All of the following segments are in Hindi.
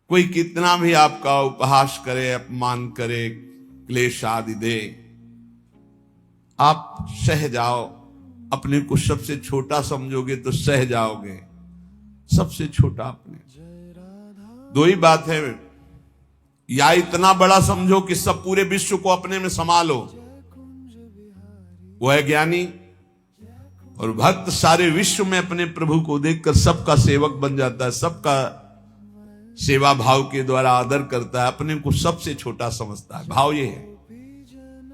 कोई कितना भी आपका उपहास करे, अपमान करे, क्लेश आदि दे, आप सह जाओ। अपने को सबसे छोटा समझोगे तो सह जाओगे, सबसे छोटा अपने। दो ही बात है, या इतना बड़ा समझो कि सब पूरे विश्व को अपने में संभालो, वो है ज्ञानी। और भक्त सारे विश्व में अपने प्रभु को देखकर सबका सेवक बन जाता है, सबका सेवा भाव के द्वारा आदर करता है, अपने को सबसे छोटा समझता है। भाव ये है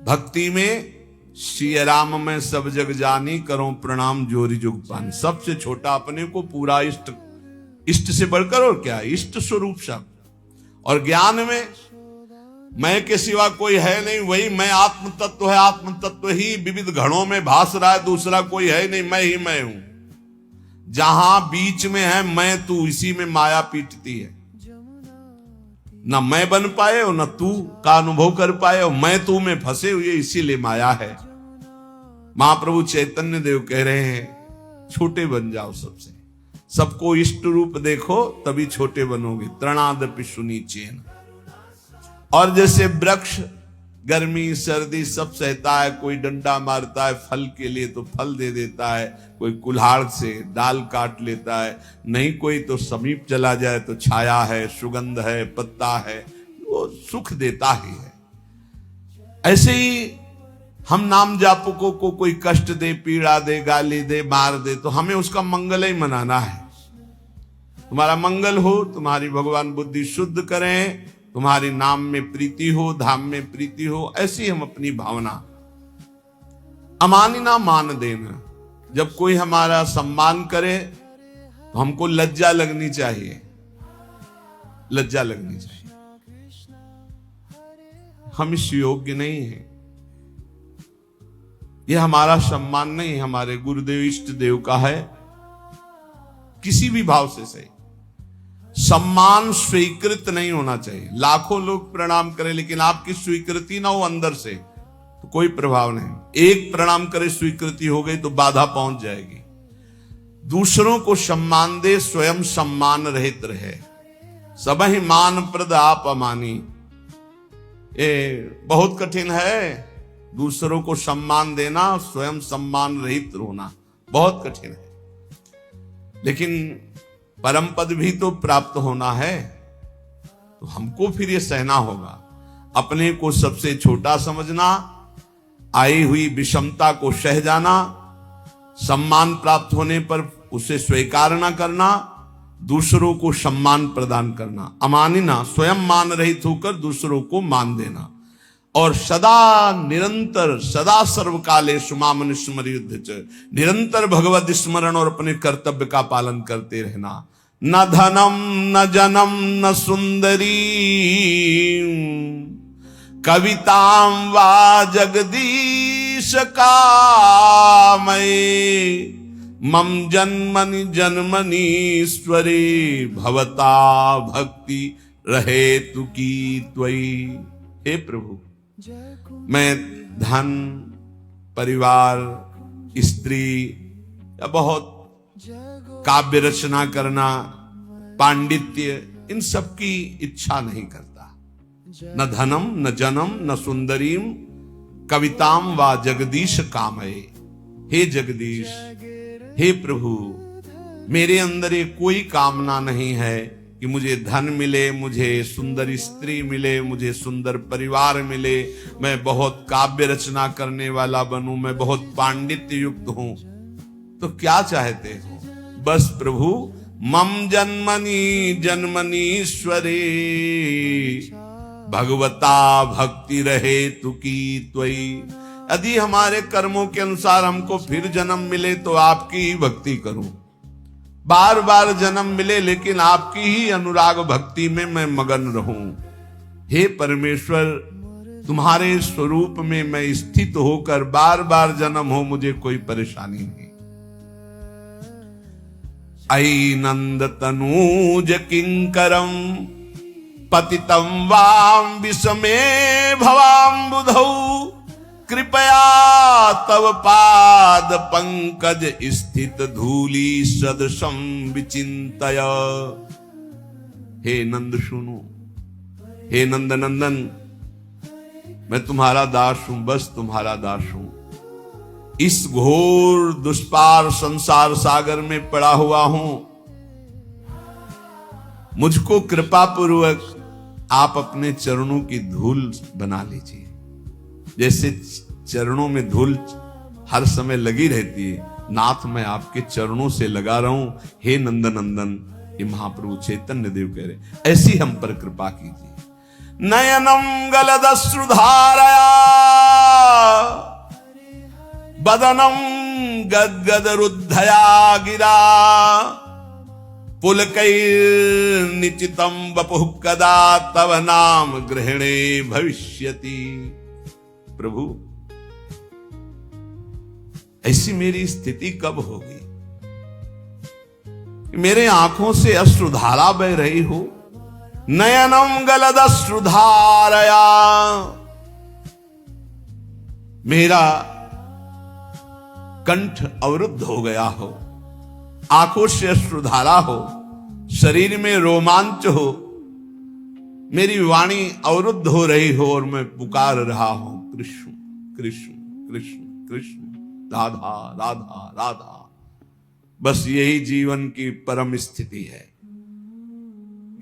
भक्ति में, सिय राम में सब जग जानी, करो प्रणाम जोरी जुग पानी। सबसे छोटा अपने को, पूरा इष्ट, इष्ट से बढ़कर और क्या, इष्ट स्वरूप शब्द। और ज्ञान में मैं के सिवा कोई है नहीं, वही मैं आत्म तत्व है, आत्म तत्व ही विविध घड़ों में भास रहा है, दूसरा कोई है नहीं, मैं ही मैं हूं। जहां बीच में है मैं तू, इसी में माया पीटती है। न मैं बन पाए और न तू का अनुभव कर पाए, और मैं तू में फंसे हुए, इसीलिए माया है। महाप्रभु चैतन्य देव कह रहे हैं छोटे बन जाओ सबसे, सबको इष्ट रूप देखो, तभी छोटे बनोगे। तृणादपि सुनीचेन। और जैसे वृक्ष गर्मी सर्दी सब सहता है, कोई डंडा मारता है फल के लिए तो फल दे देता है, कोई कुल्हाड़ से डाल काट लेता है, नहीं कोई तो समीप चला जाए तो छाया है, सुगंध है, पत्ता है, वो सुख देता ही है। ऐसे ही हम नाम जापकों को कोई कष्ट दे, पीड़ा दे, गाली दे, मार दे, तो हमें उसका मंगल ही मनाना है। तुम्हारा मंगल हो, तुम्हारी भगवान बुद्धि शुद्ध करें, तुम्हारी नाम में प्रीति हो, धाम में प्रीति हो, ऐसी हम अपनी भावना। अमानिना मान देना, जब कोई हमारा सम्मान करे तो हमको लज्जा लगनी चाहिए, लज्जा लगनी चाहिए। हम इस योग्य नहीं हैं, यह हमारा सम्मान नहीं, हमारे गुरुदेव इष्ट देव का है। किसी भी भाव से सही, सम्मान स्वीकृत नहीं होना चाहिए। लाखों लोग प्रणाम करें लेकिन आपकी स्वीकृति ना हो अंदर से, तो कोई प्रभाव नहीं। एक प्रणाम करे, स्वीकृति हो गई तो बाधा पहुंच जाएगी। दूसरों को सम्मान दे, स्वयं सम्मान रहित रहे। सबहि मान प्रद आप अमानी, ये बहुत कठिन है। दूसरों को सम्मान देना, स्वयं सम्मान रहित होना बहुत कठिन है। लेकिन परम पद भी तो प्राप्त होना है, तो हमको फिर ये सहना होगा। अपने को सबसे छोटा समझना, आई हुई विषमता को सह जाना, सम्मान प्राप्त होने पर उसे स्वीकार न करना, दूसरों को सम्मान प्रदान करना। अमानिना, स्वयं मान रहित होकर दूसरों को मान देना। और सदा निरंतर, सदा सर्वकाले सुमामन स्मर युद्ध, निरंतर भगवत स्मरण और अपने कर्तव्य का पालन करते रहना। न धनम न जनम न सुंदरी, कवितां वा जगदीश कामये, मम जन्मनि जन्मनीश्वरे, भवता भक्ति रहे तु की त्वयि। हे प्रभु, मैं धन, परिवार, स्त्री या बहुत काव्य रचना करना, पांडित्य, इन सब की इच्छा नहीं करता। न धनम न जनम न सुंदरीम, कविताम वा जगदीश कामये। हे जगदीश, हे प्रभु, मेरे अंदर ये कोई कामना नहीं है कि मुझे धन मिले, मुझे सुंदर स्त्री मिले, मुझे सुंदर परिवार मिले, मैं बहुत काव्य रचना करने वाला बनूं, मैं बहुत पांडित्य युक्त हूं। तो क्या चाहते हो? बस प्रभु, मम जन्मनि जन्मनीश्वरे, भगवता भक्ति रहे तु की त्वयि। यदि हमारे कर्मों के अनुसार हमको फिर जन्म मिले तो आपकी ही भक्ति करूं, बार बार जन्म मिले लेकिन आपकी ही अनुराग भक्ति में मैं मगन रहूं। हे परमेश्वर, तुम्हारे स्वरूप में मैं स्थित होकर बार बार जन्म हो, मुझे कोई परेशानी नहीं। अयि नंद तनूज किंकरम, पतितं वाम विषमे भवाम्बुधौ, कृपया तव पाद पंकज स्थित धूली सदृशं विचिंतय। हे नंद सुनो, हे नंद नंदन, मैं तुम्हारा दास हूं, बस तुम्हारा दास हूं। इस घोर दुष्पार संसार सागर में पड़ा हुआ हूं, मुझको कृपा पूर्वक आप अपने चरणों की धूल बना लीजिए। जैसे चरणों में धूल हर समय लगी रहती है, नाथ मैं आपके चरणों से लगा रहा हूं, हे नंद नंदन। ये महाप्रभु चैतन्य देव कह रहे, ऐसी हम पर कृपा कीजिए। नयनम गलदश्रुधारया बदनम गदगद रुद्धया गिरा पुलकैर्निचितं वपुः कदा तव नाम ग्रहणे भविष्यति। प्रभु ऐसी मेरी स्थिति कब होगी? मेरे आंखों से अश्रुधारा बह रही हो। नयनम गलदश्रुधारया, मेरा कंठ अवरुद्ध हो गया हो, आंखों से अश्रुधारा हो, शरीर में रोमांच हो, मेरी वाणी अवरुद्ध हो रही हो और मैं पुकार रहा हूं कृष्ण कृष्ण कृष्ण कृष्ण, राधा राधा राधा। बस यही जीवन की परम स्थिति है।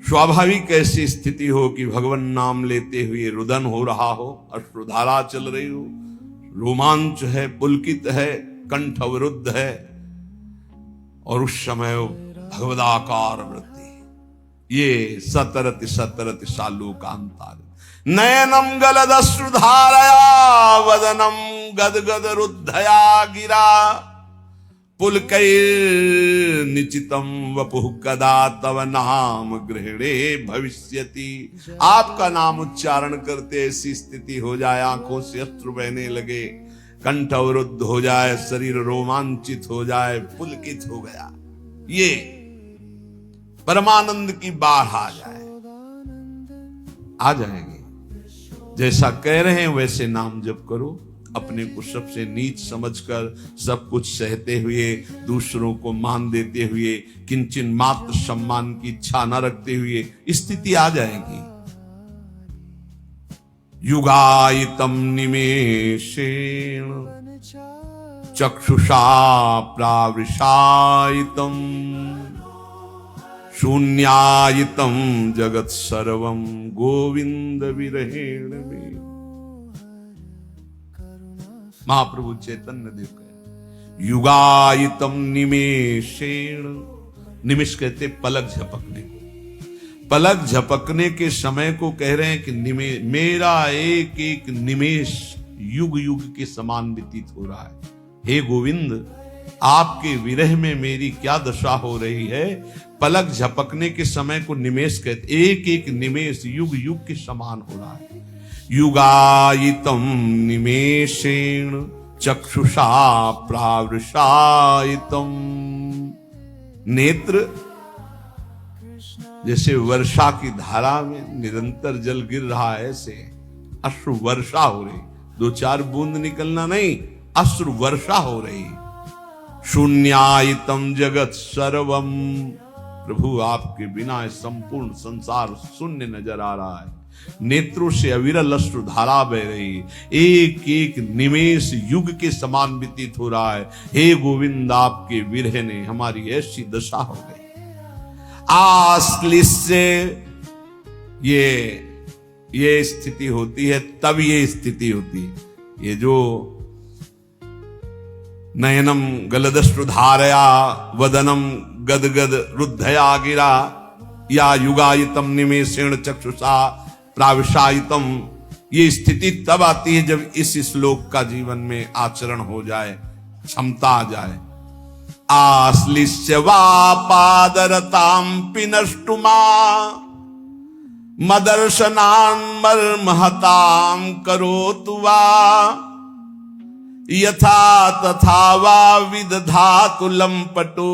स्वाभाविक ऐसी स्थिति हो कि भगवान नाम लेते हुए रुदन हो रहा हो, अश्रुधारा चल रही हो, रोमांच है, पुलकित है, कंठ अवरुद्ध है, और उस समय भगवदाकार वृत्ति, ये सतरति सतरति सालोकांतार। नयनम गलदश्रुधारया वदनम गदगद रुद्धया गिरा पुलकैर्निचितं वपुः कदा तव नाम ग्रहणे भविष्यति। आपका नाम उच्चारण करते ऐसी स्थिति हो जाए, आंखों से अश्रु बहने लगे, कंठ अवरुद्ध हो जाए, शरीर रोमांचित हो जाए, पुलकित हो गया, ये परमानंद की बाढ़ आ जाए, आ जाएगी। जैसा कह रहे हैं वैसे नाम जप करो। अपने को सबसे नीच समझकर, सब कुछ सहते हुए, दूसरों को मान देते हुए, किंचन मात्र सम्मान की इच्छा न रखते हुए स्थिति आ जाएगी। युगायितम निमेषेण चक्षुषा प्रावृषायितम शून्यायितम जगत सर्वम गोविंद विरहेण में। महाप्रभु चैतन्य देव कहे युगायितम निमेषेण, निमिष कहते पलक झपकने, पलक झपकने के समय को कह रहे हैं कि मेरा एक एक निमेष युग युग के समान व्यतीत हो रहा है। हे गोविंद, आपके विरह में मेरी क्या दशा हो रही है। पलक झपकने के समय को निमेष कहते, एक एक निमेष युग युग के समान हो रहा है। युगायितम निमेषेण चक्षुषा प्रावृषायितम। नेत्र जैसे वर्षा की धारा में निरंतर जल गिर रहा है, ऐसे अश्रु वर्षा हो रही, दो चार बूंद निकलना नहीं, अश्रु वर्षा हो रही। शून्यायितम जगत सर्वम, प्रभु आपके बिना संपूर्ण संसार शून्य नजर आ रहा है। नेत्रों से अविरल अश्रु धारा बह रही, एक एक निमेष युग के समान व्यतीत हो रहा है। हे गोविंद, आपके विरह ने हमारी ऐसी दशा हो गई। आश्लिष्य, ये स्थिति होती है, तब ये स्थिति होती है। ये जो नयनम गलदश्रुधारया वदनम गदगद रुद्धया गिरा, या युगायितम निमेषेण चक्षुषा प्राविशायितम, ये स्थिति तब आती है जब इस श्लोक का जीवन में आचरण हो जाए, क्षमता आ जाए। आश्लिष्य वापादरतां पिनष्टुमा मदर्शनान् मर्महतां करोतु वा यथा तथा वा विदधातु लंपटो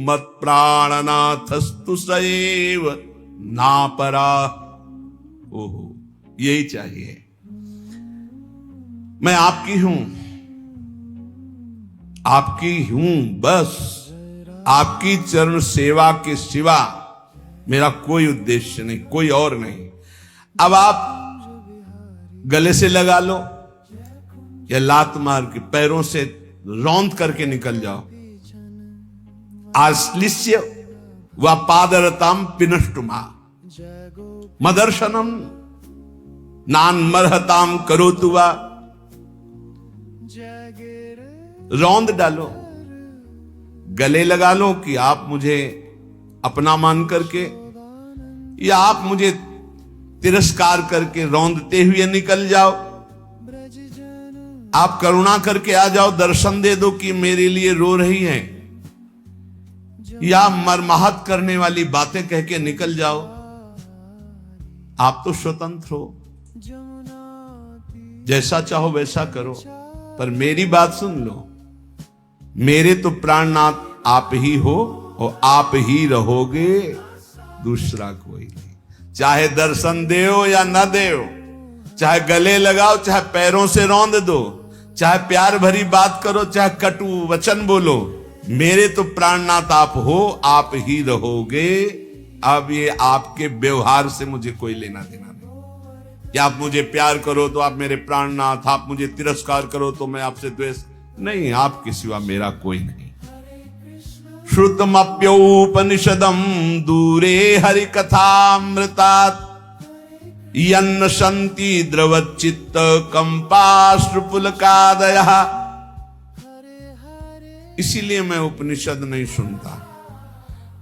मत् प्राणनाथस्तु सएव नापरा। ओहो, यही चाहिए। मैं आपकी हूं, आपकी हूं, बस आपकी चरण सेवा के सिवा मेरा कोई उद्देश्य नहीं, कोई और नहीं। अब आप गले से लगा लो या लात मार के पैरों से रौंद करके निकल जाओ। आश्लिष्य व पादरताम पिनष्टुमा मदर्शनम नान्मर्हताम करोतु वा। रौंद डालो, गले लगा लो कि आप मुझे अपना मान करके या आप मुझे तिरस्कार करके रौंदते हुए निकल जाओ। आप करुणा करके आ जाओ, दर्शन दे दो कि मेरे लिए रो रही हैं, या मरमाहत करने वाली बातें कह के निकल जाओ। आप तो स्वतंत्र हो, जैसा चाहो वैसा करो, पर मेरी बात सुन लो। मेरे तो प्राणनाथ आप ही हो और आप ही रहोगे, दूसरा कोई नहीं। चाहे दर्शन देओ या न देओ, चाहे गले लगाओ, चाहे पैरों से रौंद दो, चाहे प्यार भरी बात करो, चाहे कटु वचन बोलो, मेरे तो प्राणनाथ आप हो, आप ही रहोगे। अब ये आपके व्यवहार से मुझे कोई लेना देना नहीं। कि आप मुझे प्यार करो तो आप मेरे प्राणनाथ, आप मुझे तिरस्कार करो तो मैं आपसे द्वेष नहीं। आपके सिवा मेरा कोई नहीं। श्रुतमप्योपनिषदम दूरे हरि कथामृतात् यन्न शन्ति द्रवच्चित्त कंपाश्रुपुलकादयः। इसीलिए मैं उपनिषद नहीं सुनता,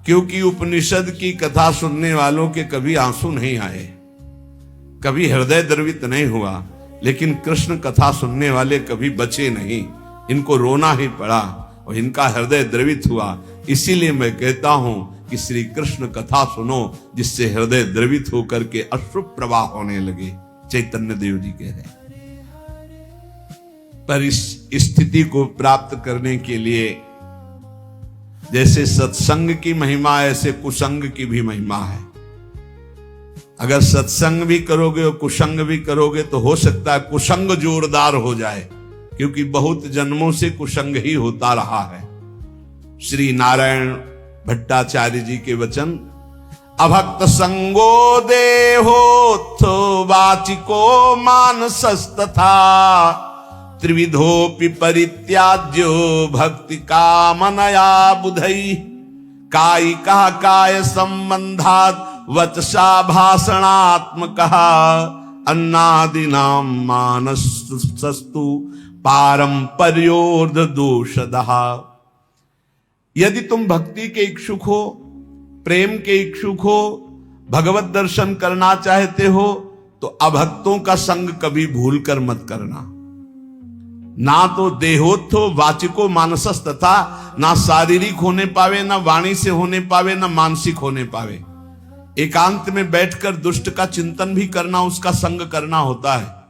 क्योंकि उपनिषद की कथा सुनने वालों के कभी आंसू नहीं आए, कभी हृदय द्रवित नहीं हुआ। लेकिन कृष्ण कथा सुनने वाले कभी बचे नहीं, इनको रोना ही पड़ा और इनका हृदय द्रवित हुआ। इसीलिए मैं कहता हूं कि श्री कृष्ण कथा सुनो, जिससे हृदय द्रवित होकर के अश्रु प्रवाह होने लगे। चैतन्य देव जी कह रहे हैं। पर इस स्थिति को प्राप्त करने के लिए जैसे सत्संग की महिमा, ऐसे कुसंग की भी महिमा है। अगर सत्संग भी करोगे और कुसंग भी करोगे तो हो सकता है कुसंग जोरदार हो जाए, क्योंकि बहुत जन्मों से कुसंग ही होता रहा है। श्री नारायण भट्टाचार्य जी के वचन, अभक्त संगो देहोत्थो वाचिको मानसस्तथा त्रिविधोपि परित्याज्यो भक्ति कामनया बुधई। कायिका काय संबंधात् वचसा भाषणात्मकः अन्नादिनां मानसस्तु पारंपर्योर्ध दोषदः। यदि तुम भक्ति के इच्छुक हो, प्रेम के इच्छुक हो, भगवत दर्शन करना चाहते हो, तो अभक्तों का संग कभी भूल कर मत करना। ना तो देहोत्थो वाचिको मानसस तथा, ना शारीरिक होने पावे, ना वाणी से होने पावे, ना मानसिक होने पावे। एकांत में बैठकर दुष्ट का चिंतन भी करना, उसका संग करना होता है।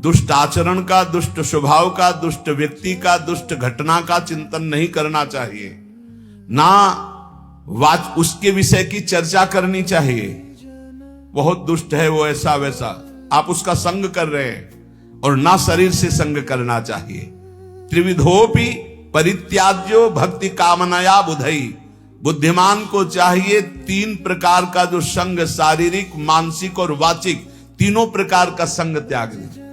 दुष्ट आचरण का, दुष्ट स्वभाव का, दुष्ट व्यक्ति का, दुष्ट घटना का चिंतन नहीं करना चाहिए। ना उसके विषय की चर्चा करनी चाहिए। बहुत दुष्ट है वो, ऐसा वैसा, आप उसका संग कर रहे हैं। और ना शरीर से संग करना चाहिए। त्रिविधोपि परित्याज्यो भक्ति कामनया बुधई। बुद्धिमान को चाहिए तीन प्रकार का जो संग, शारीरिक, मानसिक और वाचिक, तीनों प्रकार का संग त्याग दे।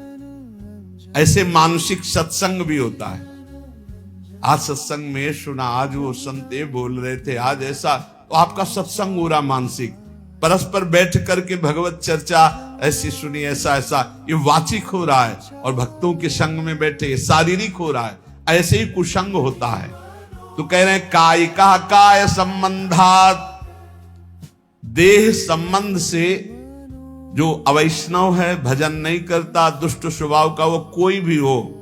ऐसे मानसिक सत्संग भी होता है। आज सत्संग में सुना, आज वो संते बोल रहे थे, आज ऐसा, तो आपका सत्संग हो रहा मानसिक। परस्पर बैठ करके भगवत चर्चा ऐसी सुनी, ऐसा ऐसा, ये वाचिक हो रहा है। और भक्तों के संग में बैठे शारीरिक हो रहा है। ऐसे ही कुसंग होता है। तो कह रहे हैं कायिका काय संबंधात्, देह संबंध से जो अवैष्णव है, भजन नहीं करता, दुष्ट स्वभाव का, वो कोई भी हो,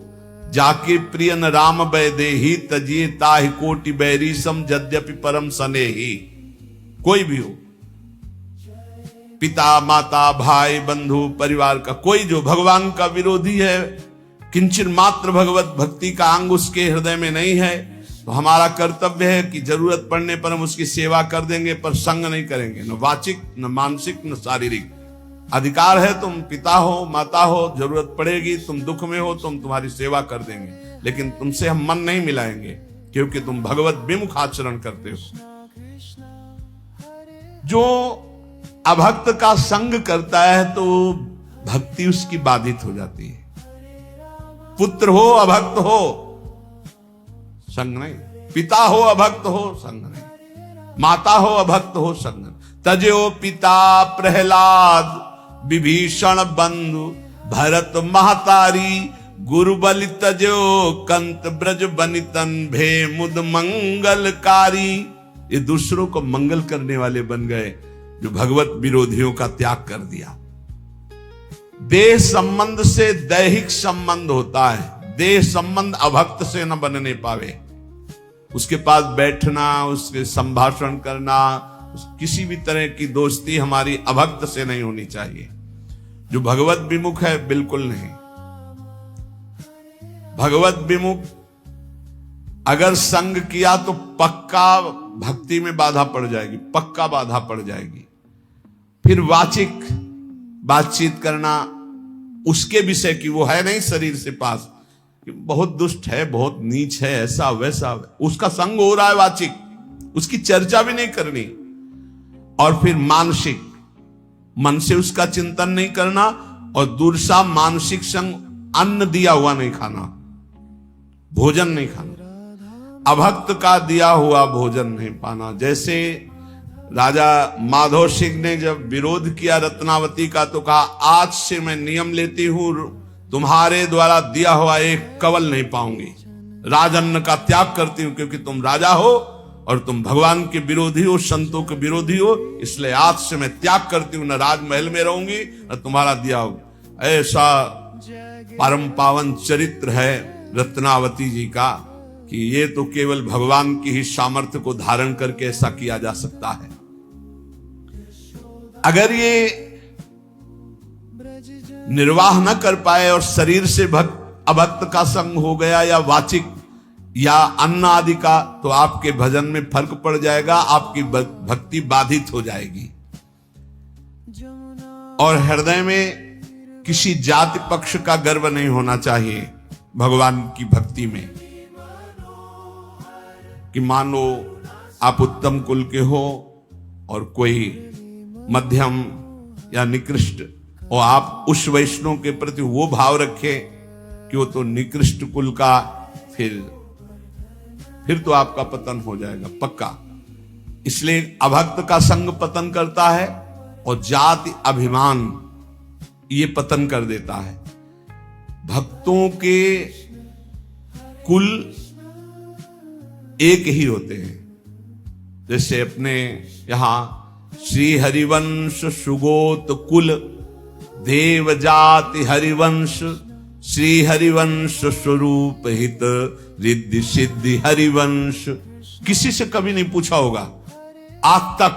जाके प्रिय न राम बैदेही तजिए ताहि कोटि बैरी सम यद्यपि परम सनेही। कोई भी हो, पिता माता भाई बंधु परिवार का कोई जो भगवान का विरोधी है, किंचन मात्र भगवत भक्ति का अंग उसके हृदय में नहीं है, तो हमारा कर्तव्य है कि जरूरत पड़ने पर हम उसकी सेवा कर देंगे, पर संग नहीं करेंगे, न वाचिक, न मानसिक, न शारीरिक। अधिकार है, तुम पिता हो, माता हो, जरूरत पड़ेगी, तुम दुख में हो, तुम तुम्हारी सेवा कर देंगे, लेकिन तुमसे हम मन नहीं मिलाएंगे, क्योंकि तुम भगवत विमुख आचरण करते हो। जो अभक्त का संग करता है तो भक्ति उसकी बाधित हो जाती है। पुत्र हो अभक्त हो संग नहीं, पिता हो अभक्त हो संग नहीं, माता हो अभक्त हो संग नहीं। तजो पिता प्रहलाद विभीषण बंधु भरत महतारी गुरु बलि तजो कंत ब्रज बनितन भे मुद मंगलकारी। ये दूसरों को मंगल करने वाले बन गए जो भगवत विरोधियों का त्याग कर दिया। देह संबंध से दैहिक संबंध होता है, देह संबंध अभक्त से न बनने पावे। उसके पास बैठना, उसके संभाषण करना, किसी भी तरह की दोस्ती हमारी अभक्त से नहीं होनी चाहिए। जो भगवत विमुख है बिल्कुल नहीं। भगवत विमुख अगर संग किया तो पक्का भक्ति में बाधा पड़ जाएगी, पक्का बाधा पड़ जाएगी। फिर वाचिक बातचीत करना उसके विषय की, वो है नहीं शरीर से पास, बहुत दुष्ट है, बहुत नीच है, ऐसा वैसा, उसका संग हो रहा है वाचिक, उसकी चर्चा भी नहीं करनी। और फिर मानसिक, मन से उसका चिंतन नहीं करना, और दूसरा मानसिक संग, अन्न दिया हुआ नहीं खाना, भोजन नहीं खाना, अभक्त का दिया हुआ भोजन नहीं पाना। जैसे राजा माधव सिंह ने जब विरोध किया रत्नावती का तो कहा, आज से मैं नियम लेती हूं, तुम्हारे द्वारा दिया हुआ एक कवल नहीं पाऊंगी, राजअन्न का त्याग करती हूं, क्योंकि तुम राजा हो और तुम भगवान के विरोधी हो, संतों के विरोधी हो, इसलिए आज से मैं त्याग करती हूं, न राजमहल में रहूंगी न तुम्हारा दिया हो। ऐसा परम पावन चरित्र है रत्नावती जी का कि ये तो केवल भगवान की ही सामर्थ्य को धारण करके ऐसा किया जा सकता है। अगर ये निर्वाह न कर पाए और शरीर से अभक्त का संग हो गया या वाचिक या अन्न आदि का, तो आपके भजन में फर्क पड़ जाएगा, आपकी भक्ति बाधित हो जाएगी। और हृदय में किसी जाति पक्ष का गर्व नहीं होना चाहिए भगवान की भक्ति में, कि मान लो आप उत्तम कुल के हो और कोई मध्यम या निकृष्ट, और आप उस वैष्णव के प्रति वो भाव रखें कि वो तो निकृष्ट कुल का, फिर तो आपका पतन हो जाएगा पक्का। इसलिए अभक्त का संग पतन करता है और जाति अभिमान ये पतन कर देता है। भक्तों के कुल एक ही होते हैं। जैसे अपने यहां श्री हरिवंश सुगोत कुल देव जाति हरिवंश श्री हरिवंश स्वरूप हित रिद्धि सिद्धि हरिवंश। किसी से कभी नहीं पूछा होगा आज तक,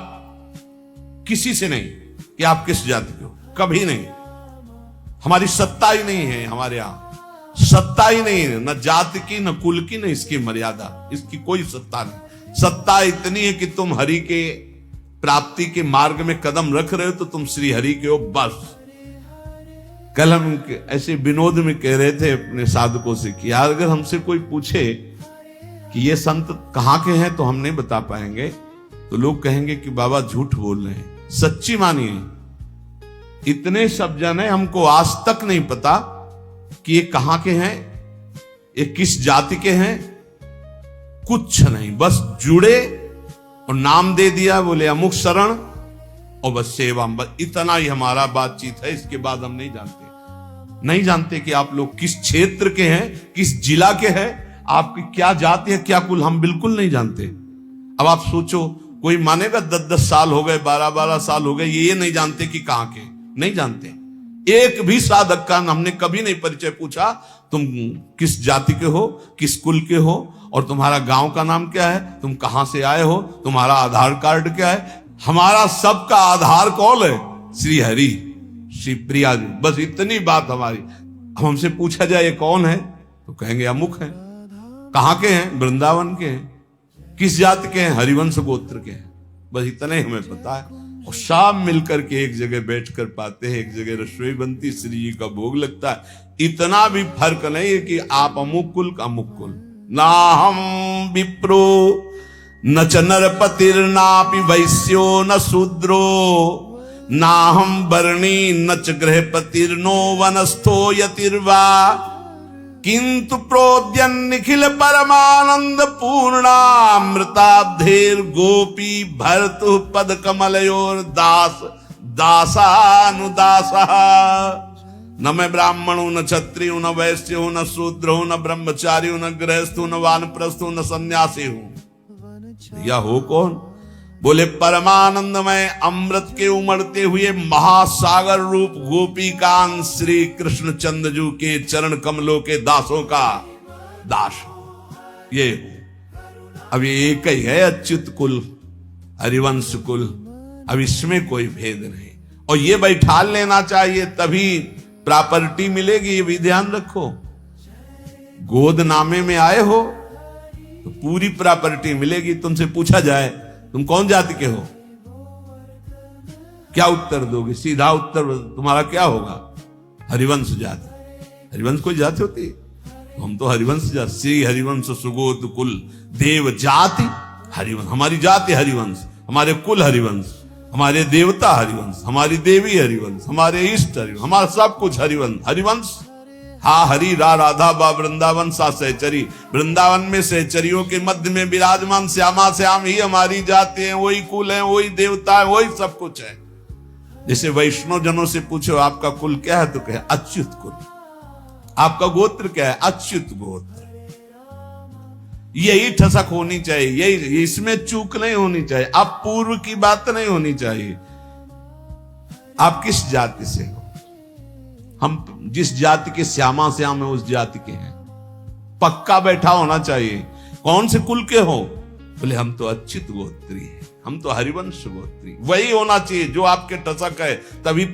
किसी से नहीं कि आप किस जाति के हो, कभी नहीं। हमारी सत्ता ही नहीं है, हमारे यहां सत्ता ही नहीं है, न जाति की न कुल की न इसकी मर्यादा, इसकी कोई सत्ता नहीं। सत्ता इतनी है कि तुम हरि के प्राप्ति के मार्ग में कदम रख रहे हो तो तुम श्री हरि के हो, बस। कल हम ऐसे विनोद में कह रहे थे अपने साधकों से कि यार अगर हमसे कोई पूछे कि ये संत कहां के हैं तो हम नहीं बता पाएंगे, तो लोग कहेंगे कि बाबा झूठ बोल रहे हैं। सच्ची मानिए, इतने सब जन है, हमको आज तक नहीं पता कि ये कहां के हैं, ये किस जाति के हैं, कुछ नहीं। बस जुड़े और नाम दे दिया, बोले अमुक शरण, और बस सेवा, बस इतना ही हमारा बातचीत है। इसके बाद हम नहीं जानते कि आप लोग किस क्षेत्र के हैं, किस जिला के हैं, आपकी क्या जाति है, क्या कुल, हम बिल्कुल नहीं जानते। अब आप सोचो, कोई मानेगा 10-10 साल हो गए, 12-12 साल हो गए, ये नहीं जानते कि कहां के, नहीं जानते। एक भी साधक का हमने कभी नहीं परिचय पूछा, तुम किस जाति के हो, किस कुल के हो, और तुम्हारा गांव का नाम क्या है, तुम कहां से आए हो, तुम्हारा आधार कार्ड क्या है। हमारा सबका आधार कौन है, श्री हरि, श्री प्रिया जी, बस इतनी बात हमारी। हमसे पूछा जाए ये कौन है तो कहेंगे अमुक है। कहां के हैं, वृंदावन के हैं। किस जाति के हैं, हरिवंश गोत्र के हैं, बस इतना ही हमें पता है। और शाम मिलकर के एक जगह बैठकर पाते हैं, एक जगह रसोई बनती, श्री जी का भोग लगता है। इतना भी फर्क नहीं है कि आप अमुक कुल का अमुक कुल। ना हम विप्रो न च नरपतिर्नापि वैश्यो न शूद्रो नाहम वर्णी न च गृहपतिर्नो वनस्थो यतिर्वा किंतु प्रोद्यन निखिल परमानंद पूर्णामृताब्धेर गोपी भर्तु पद कमलयोर दास दासानुदासा। न मैं ब्राह्मण हूं, न क्षत्रिय हूं, न वैश्य हूं, न शूद्र हूं, न ब्रह्मचारी हूं, न गृहस्थ हूं, न वानप्रस्थ हूं, न सन्यासी हूं। यह हो कौन? बोले परमानंदमय अमृत के उमड़ते हुए महासागर रूप गोपीकांत श्री कृष्ण चंद्रजू के चरण कमलों के दासों का दास। ये अब ये एक ही है अच्युत कुल, हरिवंश कुल। अब इसमें कोई भेद नहीं, और ये बैठा लेना चाहिए, तभी प्रॉपर्टी मिलेगी। ये भी ध्यान रखो, गोद नामे में आए हो तो पूरी प्रॉपर्टी मिलेगी। तुमसे पूछा जाए तुम कौन जाति के हो, क्या उत्तर दोगे? सीधा उत्तर तुम्हारा क्या होगा? हरिवंश जाति। हरिवंश कोई जाति होती है? तो हम तो हरिवंश जाति, श्री हरिवंश सुगोत कुल देव जाति हरिवंश। हमारी जाति हरिवंश, हमारे कुल हरिवंश, हमारे देवता हरिवंश, हमारी देवी हरिवंश, हमारे इष्ट हरिवंश, हमारा सब कुछ हरिवंश। हरिवंश हा हरि रा राधा बा वृंदावन सा सहचरी। वृंदावन में सहचरियों के मध्य में विराजमान श्यामा श्याम ही हमारी जाति है, वही कुल है, वही देवता है, वही सब कुछ है। जैसे वैष्णव जनों से पूछो आपका कुल क्या है, तो कहे अच्युत कुल। आपका गोत्र क्या है? अच्युत गोत्र। यही ठसक होनी चाहिए, यही, इसमें चूक नहीं होनी चाहिए। आप पूर्व की बात नहीं होनी चाहिए। आप किस जाति से हो? हम जिस जाति के श्यामा श्याम है उस जाति के हैं, पक्का बैठा होना चाहिए। कौन से कुल के हो? बोले हम तो अच्युत गोत्री हैं, हम तो हरिवंश गोत्री। वही होना चाहिए जो आपके टसक है, तभी